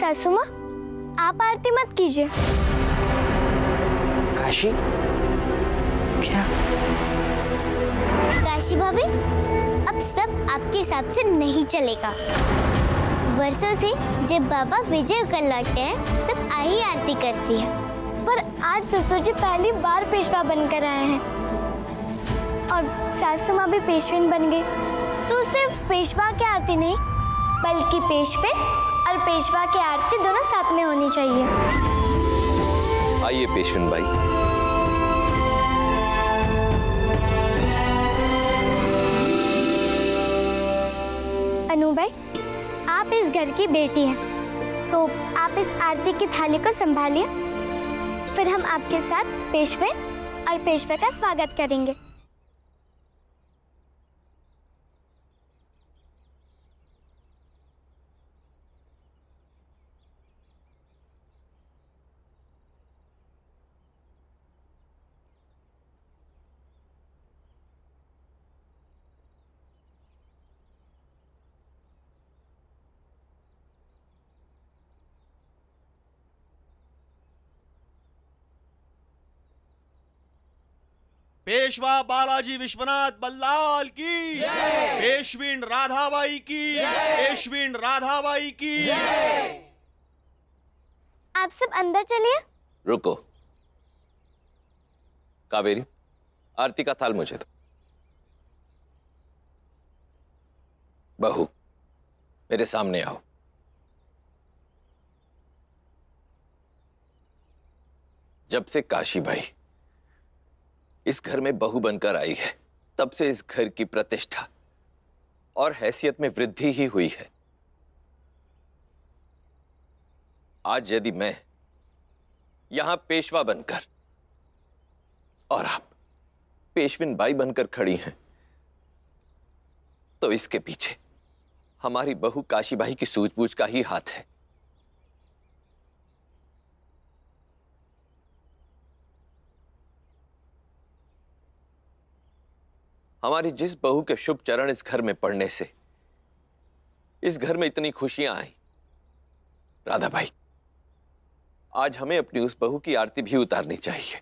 सासू माँ, आप आरती मत कीजिए। काशी, क्या? काशी भाभी, अब सब आपके हिसाब से नहीं चलेगा। वर्षों से जब बाबा विजय होकर लौटते हैं तब आई आरती करती है, पर आज ससुर जी पहली बार पेशवा बनकर आए हैं और सासू माँ भी पेशविन बन गई, तो सिर्फ पेशवा की आरती नहीं बल्कि पेशवे और पेशवा की आरती दोनों साथ में होनी चाहिए। आइए पेशविन भाई। अनु भाई, आप इस घर की बेटी हैं, तो आप इस आरती की थाली को संभालिए, फिर हम आपके साथ पेशवे और पेशवे का स्वागत करेंगे। पेशवा बालाजी विश्वनाथ बल्लाल की जय। पेशविन राधाबाई की जय। पेशविन राधाबाई की जय। आप सब अंदर चलिए। रुको कावेरी, आरती का थाल मुझे दो। बहू, मेरे सामने आओ। जब से काशी भाई इस घर में बहू बनकर आई है, तब से इस घर की प्रतिष्ठा और हैसियत में वृद्धि ही हुई है। आज यदि मैं यहां पेशवा बनकर और आप पेशविन बाई बनकर खड़ी हैं, तो इसके पीछे हमारी बहू काशीबाई की सूझबूझ का ही हाथ है। हमारी जिस बहू के शुभ चरण इस घर में पड़ने से इस घर में इतनी खुशियां आई, राधा भाई, आज हमें अपनी उस बहू की आरती भी उतारनी चाहिए।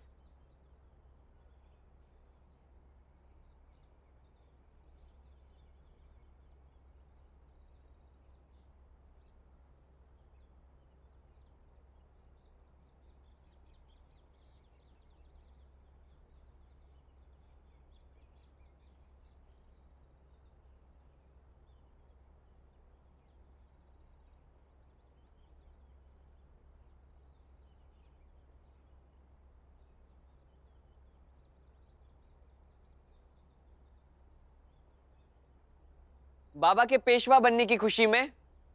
बाबा के पेशवा बनने की खुशी में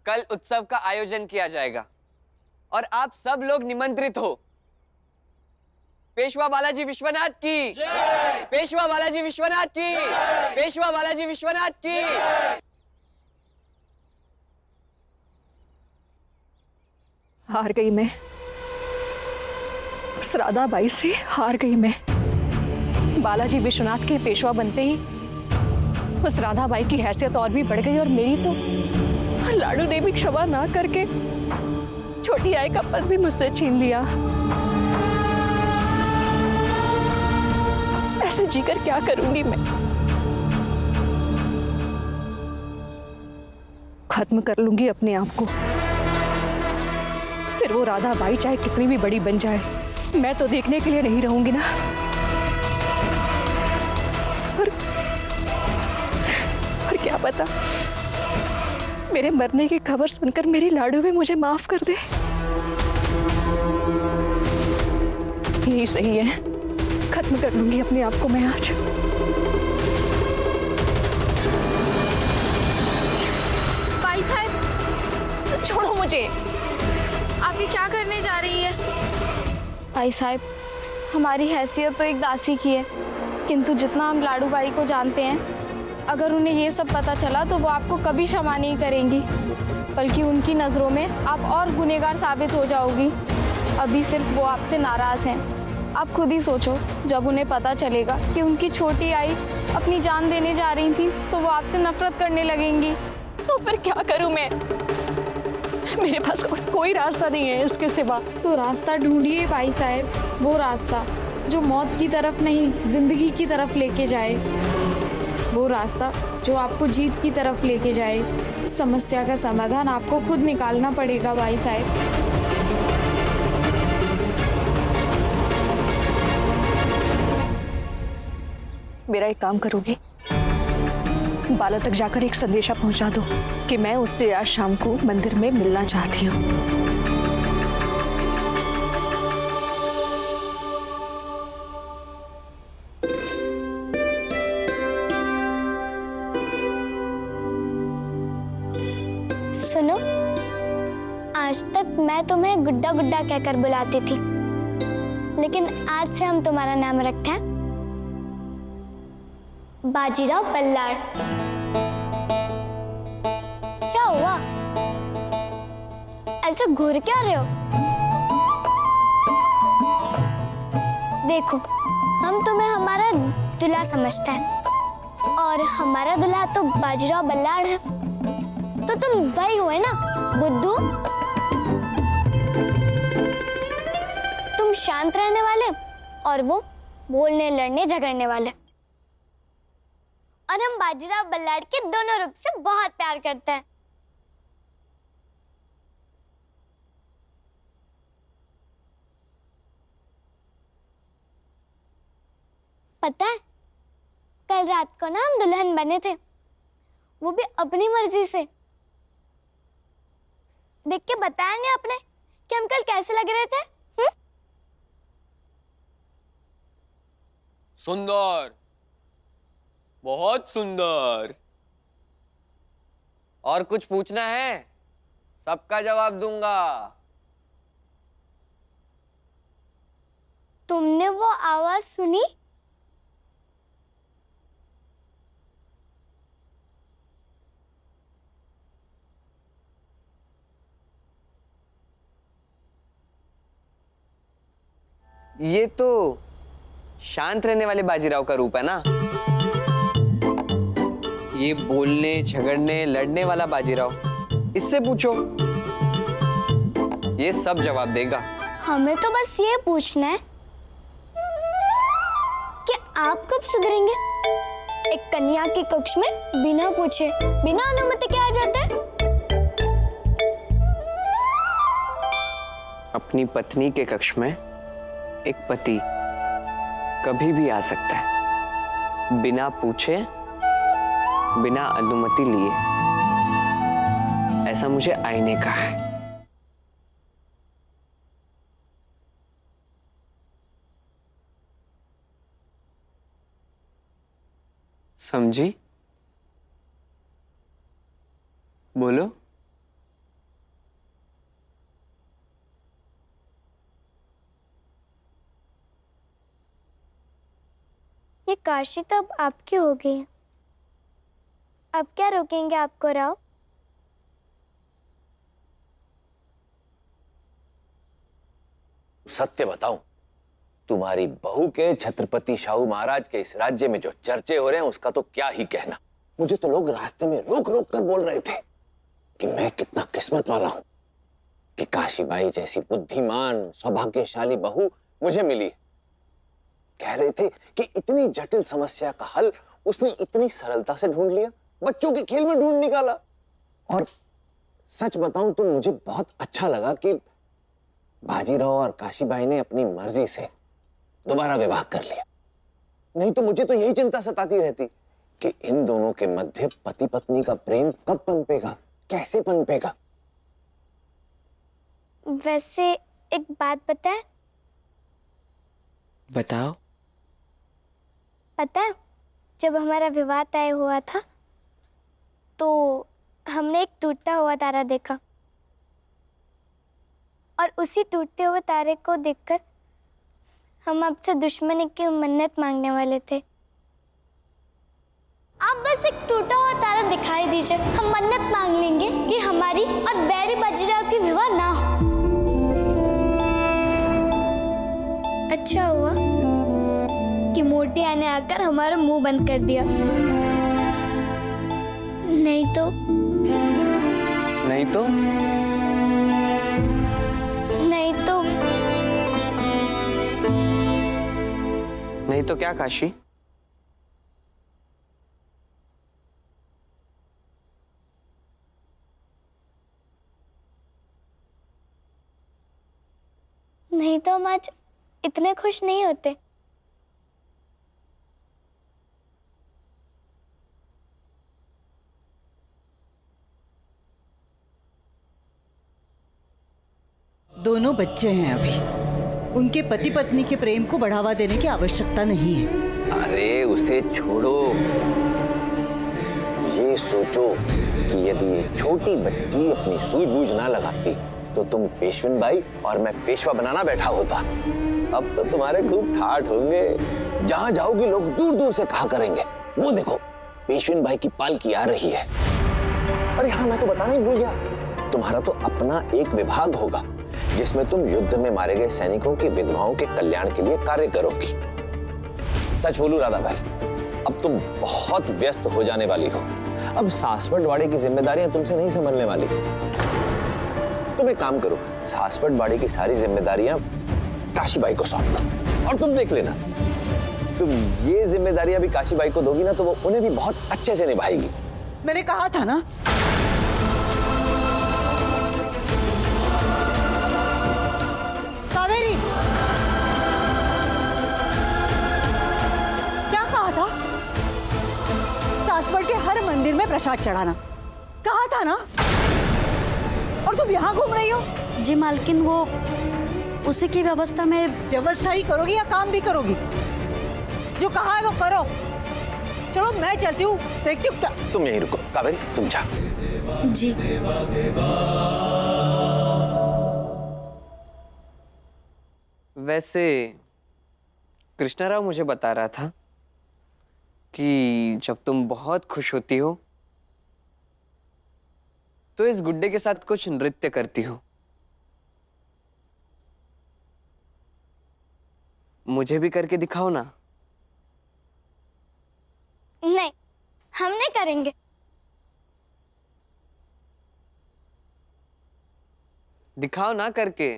कल उत्सव का आयोजन किया जाएगा और आप सब लोग निमंत्रित हो। पेशवा बालाजी विश्वनाथ की जय। पेशवा बालाजी विश्वनाथ की जय। पेशवा बालाजी विश्वनाथ की जय। हार गई मैं, उस राधाबाई से हार गई मैं। बालाजी विश्वनाथ के पेशवा बनते ही उस राधाबाई की हैसियत और भी बढ़ गई और मेरी तो लाडू ने भी क्षमा ना करके छोटी आई का पद भी मुझसे छीन लिया। ऐसे जीकर क्या करूंगी मैं? खत्म कर लूंगी अपने आप को, फिर वो राधाबाई चाहे कितनी भी बड़ी बन जाए, मैं तो देखने के लिए नहीं रहूंगी ना। और क्या पता मेरे मरने की खबर सुनकर मेरी लाडू भी मुझे माफ कर दे। यही सही है, खत्म कर लूंगी अपने आप को मैं आज। भाई साहब, छोड़ो मुझे। आप ये क्या करने जा रही है? भाई साहब, हमारी हैसियत तो एक दासी की है, किंतु जितना हम लाडू बाई को जानते हैं, अगर उन्हें ये सब पता चला तो वो आपको कभी क्षमा नहीं करेंगी, बल्कि उनकी नज़रों में आप और गुनहगार साबित हो जाओगी। अभी सिर्फ वो आपसे नाराज़ हैं। आप खुद ही सोचो, जब उन्हें पता चलेगा कि उनकी छोटी आई अपनी जान देने जा रही थी, तो वो आपसे नफरत करने लगेंगी। तो फिर क्या करूं मैं? मेरे पास कोई रास्ता नहीं है इसके सिवा। तो रास्ता ढूंढिए भाई साहब, वो रास्ता जो मौत की तरफ नहीं जिंदगी की तरफ लेके जाए, वो रास्ता जो आपको जीत की तरफ लेके जाए। समस्या का समाधान आपको खुद निकालना पड़ेगा भाई साहब। मेरा एक काम करोगे, बाला तक जाकर एक संदेशा पहुंचा दो कि मैं उससे आज शाम को मंदिर में मिलना चाहती हूँ। सुनो, आज तक मैं तुम्हें गुड्डा गुड्डा कहकर बुलाती थी, लेकिन आज से हम तुम्हारा नाम रखते हैं बाजीराव बल्लाळ। क्या हुआ, ऐसे घूर क्या रहे हो? देखो, हम तुम्हें हमारा दूल्हा समझते हैं और हमारा दूल्हा तो बाजीराव बल्लाळ है, तो तुम वही हुए ना बुद्धू। तुम शांत रहने वाले और वो बोलने लड़ने झगड़ने वाले। और हम बाजीराव बल्लाळ के दोनों रूप से बहुत प्यार करते हैं। पता है, कल रात को ना हम दुल्हन बने थे, वो भी अपनी मर्जी से। देख के बताया नहीं आपने कि हम कल कैसे लग रहे थे? सुंदर, बहुत सुंदर। और कुछ पूछना है? सबका जवाब दूंगा। तुमने वो आवाज सुनी? ये तो शांत रहने वाले बाजीराव का रूप है ना। ये बोलने झगड़ने लड़ने वाला बाजीराव, इससे पूछो, ये सब जवाब देगा। हमें तो बस ये पूछना है कि आप कब सुधरेंगे? एक कन्या के कक्ष में बिना पूछे, बिना अनुमति के आ जाते हैं। अपनी पत्नी के कक्ष में एक पति कभी भी आ सकता है, बिना पूछे, बिना अनुमति लिए। ऐसा मुझे आई ने कहा है। समझी? बोलो। ये काशी तो अब आपकी हो गई है, अब क्या रोकेंगे आपको राव? सत्य बताऊं, तुम्हारी बहू के छत्रपति शाहू महाराज के इस राज्य में जो चर्चे हो रहे हैं उसका तो क्या ही कहना। मुझे तो लोग रास्ते में रोक रोक कर बोल रहे थे कि मैं कितना किस्मत वाला हूं कि काशीबाई जैसी बुद्धिमान सौभाग्यशाली बहू मुझे मिली। कह रहे थे कि इतनी जटिल समस्या का हल उसने इतनी सरलता से ढूंढ लिया, बच्चों के खेल में ढूंढ निकाला। और सच बताऊं तो मुझे बहुत अच्छा लगा कि बाजीराव और काशीबाई ने अपनी मर्जी से दोबारा विवाह कर लिया। नहीं तो मुझे तो यही चिंता सताती रहती कि इन दोनों के मध्य पति पत्नी का प्रेम कब पनपेगा, कैसे पनपेगा। वैसे एक बात बताए? बताओ। पता है, जब हमारा विवाह तय हुआ था तो हमने एक टूटता हुआ तारा देखा और उसी टूटते हुए तारे को देखकर हम आपसे दुश्मनी की मन्नत मांगने वाले थे। आप बस एक टूटा हुआ तारा दिखाई दीजिए, हम मन्नत मांग लेंगे कि हमारी और बैरी बाजीराव की विवाह ना हो। अच्छा हुआ कि मोटिया ने आकर हमारा मुंह बंद कर दिया, नहीं तो नहीं तो क्या काशी? नहीं तो हम आज इतने खुश नहीं होते। दोनों बच्चे हैं अभी, उनके पति पत्नी के प्रेम को बढ़ावा देने की आवश्यकता नहीं है। अरे उसे छोड़ो, ये सोचो कि यदि ये छोटी बच्ची अपनी सूझबूझ ना लगाती तो तुम पेशविन बाई और मैं पेशवा बनाना बैठा होता। अब तो तुम्हारे खूब ठाठ होंगे, जहां जाओगे लोग दूर दूर से कहा करेंगे, वो देखो पेशविन बाई की पालकी आ रही है। अरे हाँ, मैं तो बताना ही भूल गया, तुम्हारा तो अपना एक विभाग होगा जिसमें तुम युद्ध में मारे गए सैनिकों की विधवाओं के कल्याण के लिए कार्य करोगी। सच बोलूं राधा भाई, अब तुम बहुत व्यस्त हो जाने वाली हो। अब सासवड़ वाड़े की जिम्मेदारियां तुमसे नहीं संभलने वाली। तुम एक काम करो, सासवड़ वाड़े की सारी जिम्मेदारियां काशीबाई को सौंप दो और तुम देख लेना। तुम ये जिम्मेदारियां भी काशीबाई को दोगी ना तो वो उन्हें भी बहुत अच्छे से निभाएगी। मैंने कहा था ना, कावेरी, क्या कहा था? सासवड़ के हर मंदिर में प्रसाद चढ़ाना, कहा था ना? और तुम यहाँ घूम रही हो? जी मालकिन, वो उसी की व्यवस्था में। व्यवस्था ही करोगी या काम भी करोगी? जो कहा है वो करो। चलो मैं चलती हूँ, देखती हूँ क्या। तुम यहीं रुको कावेरी, तुम जा। जी वैसे कृष्णाराव मुझे बता रहा था कि जब तुम बहुत खुश होती हो तो इस गुड्डे के साथ कुछ नृत्य करती हो। मुझे भी करके दिखाओ ना। नहीं, हम नहीं करेंगे। दिखाओ ना करके।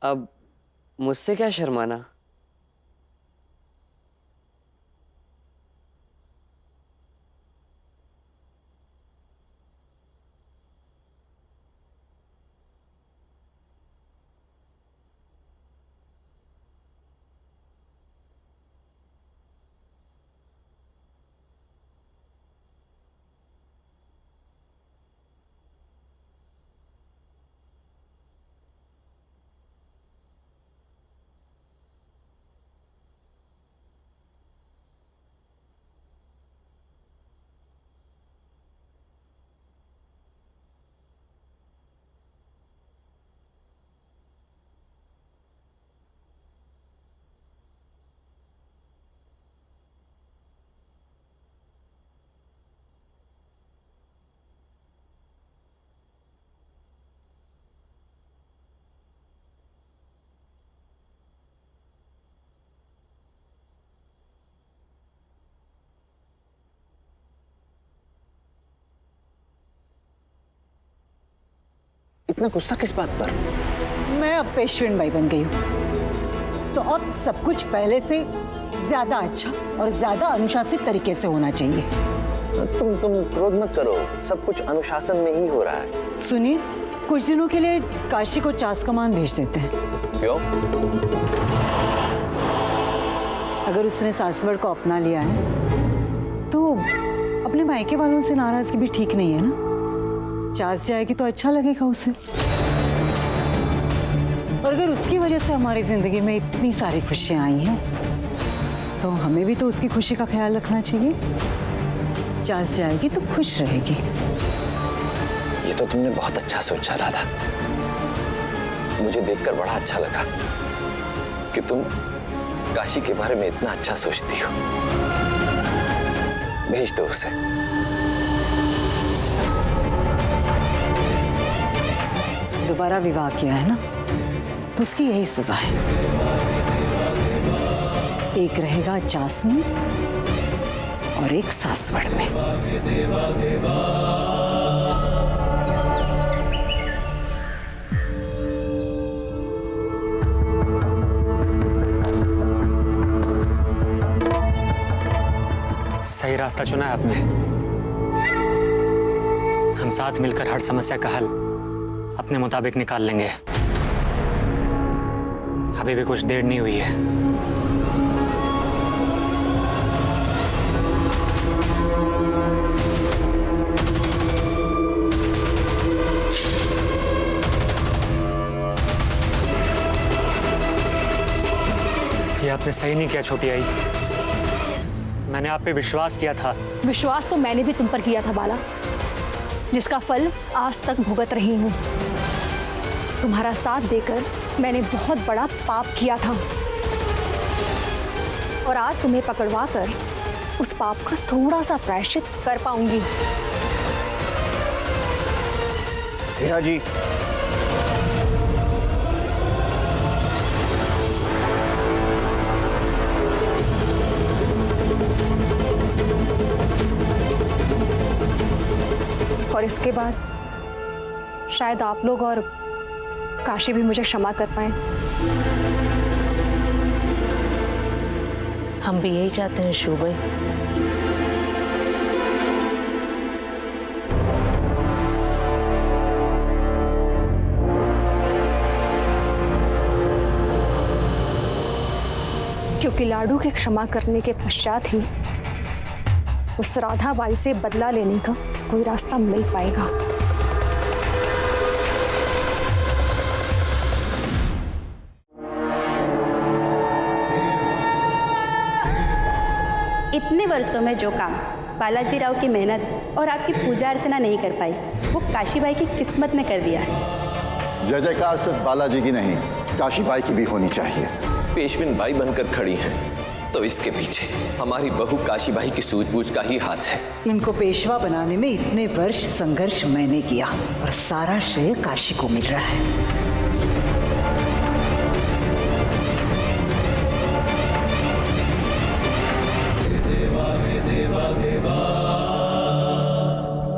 अब मुझसे क्या शर्माना। इतना गुस्सा किस बात पर? मैं अब पेशवेंट बाई बन गई हूँ, तो अब सब कुछ पहले से ज्यादा अच्छा और ज्यादा अनुशासित तरीके से होना चाहिए। तुम क्रोध मत करो, सब कुछ अनुशासन में ही हो रहा है। सुनिए, कुछ दिनों के लिए काशी को चास कमान भेज देते हैं। क्यों? अगर उसने सासवड़ को अपना लिया है तो अपने मायके वालों से नाराजगी भी ठीक नहीं है ना। चास जाएगी तो अच्छा लगेगा उसे। और अगर उसकी वजह से हमारी जिंदगी में इतनी सारी खुशियां आई हैं तो हमें भी तो उसकी खुशी का ख्याल रखना चाहिए। चास जाएगी तो खुश रहेगी। ये तो तुमने बहुत अच्छा सोचा राधा। मुझे देखकर बड़ा अच्छा लगा कि तुम काशी के बारे में इतना अच्छा सोचती हो। भेज दो उसे। दोबारा विवाह किया है ना, तो उसकी यही सजा है। एक रहेगा चास में और एक सासवड़ में। रास्ता चुना है आपने। हम साथ मिलकर हर समस्या का हल अपने मुताबिक निकाल लेंगे। अभी भी कुछ देर नहीं हुई है। ये आपने सही नहीं किया छोटी आई। मैंने आप पे विश्वास किया था। विश्वास तो मैंने भी तुम पर किया था बाला, जिसका फल आज तक भुगत रही हूँ। तुम्हारा साथ देकर मैंने बहुत बड़ा पाप किया था और आज तुम्हें पकड़वा कर उस पाप का थोड़ा सा प्रायश्चित कर पाऊंगी। हीरा जी, और इसके बाद शायद आप लोग और काशी भी मुझे क्षमा कर पाए। हम भी यही चाहते हैं शोभा। क्योंकि लाडू के क्षमा करने के पश्चात ही उस राधा बाई से बदला लेने का कोई रास्ता मिल पाएगा। इतने वर्षों में जो काम बालाजी राव की मेहनत और आपकी पूजा अर्चना नहीं कर पाई, वो काशीबाई की किस्मत ने कर दिया है। जय जयकार सिर्फ बालाजी की नहीं, काशीबाई की भी होनी चाहिए। पेशविन बाई बनकर खड़ी हैं, तो इसके पीछे हमारी बहू काशीबाई की सूझबूझ का ही हाथ है। इनको पेशवा बनाने में इतने वर्ष संघर्ष मैंने किया और सारा श्रेय काशी को मिल रहा है।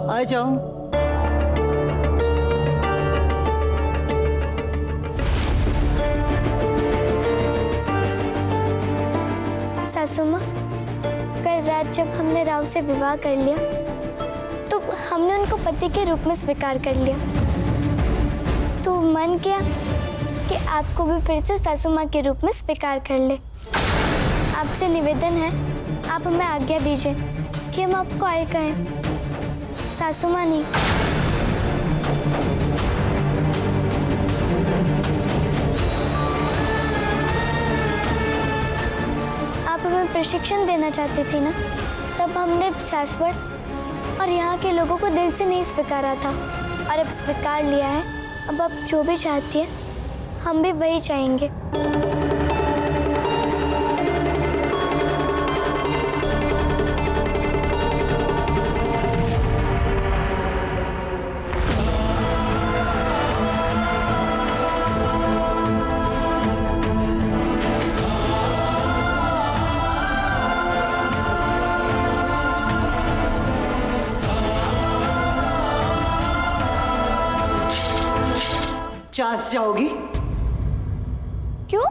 आ जाओ। सासू माँ, कल रात जब हमने राव से विवाह कर लिया तो हमने उनको पति के रूप में स्वीकार कर लिया। तो मन किया कि आपको भी फिर से सासू माँ के रूप में स्वीकार कर ले। आपसे निवेदन है, आप हमें आज्ञा दीजिए कि हम आपको आए कहें, सासू माँ नहीं। आप हमें प्रशिक्षण देना चाहती थी ना, तब हमने सासवड़ और यहाँ के लोगों को दिल से नहीं स्वीकारा था, और अब स्वीकार लिया है। अब आप जो भी चाहती है हम भी वही चाहेंगे। चार्ज जाओगी? क्यों?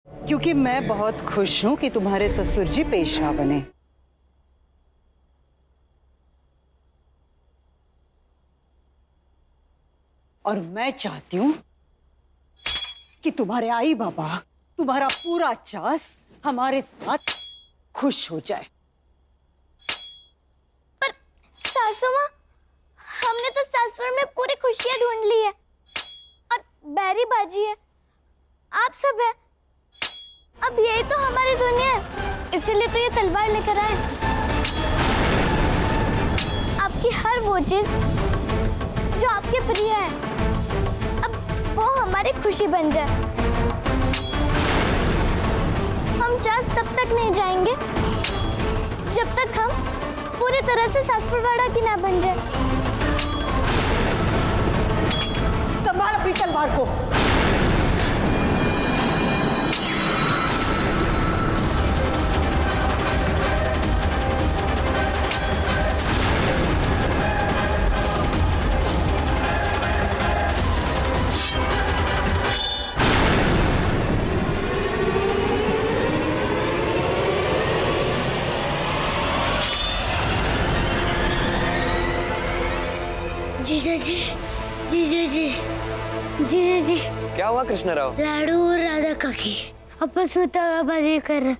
क्योंकि मैं बहुत खुश हूं कि तुम्हारे ससुर जी पेशवा बने। और मैं चाहती हूं कि तुम्हारे आई बाबा, तुम्हारा पूरा चास हमारे साथ खुश हो जाए। पर सासू माँ, हमने तो सासवड़ में पूरी खुशियां ढूंढ ली है, और बैरी बाजी है, आप सब है। अब यही तो हमारी दुनिया है, इसीलिए तो ये तलवार लेकर आए। आपकी हर वो चीज जो आपके प्रिय है, अब वो हमारी खुशी बन जाए। हम चास तब तक नहीं जाएंगे जब तक हम पूरी तरह से सासवड़वाड़ा की ना बन जाए। संभाल अपनी तलवार को। जीजा जी, जीजा जी, जीजा जी, क्या हुआ कृष्ण राव? लाडू और राधा काकी आपस में तलवारबाजी कर रहे।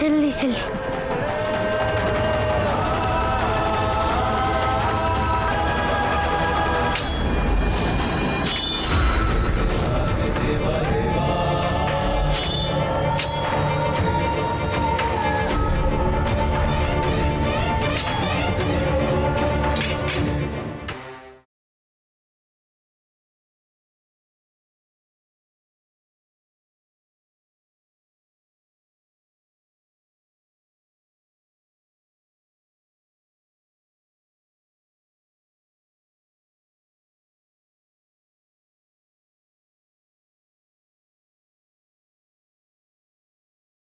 जल्दी जल्दी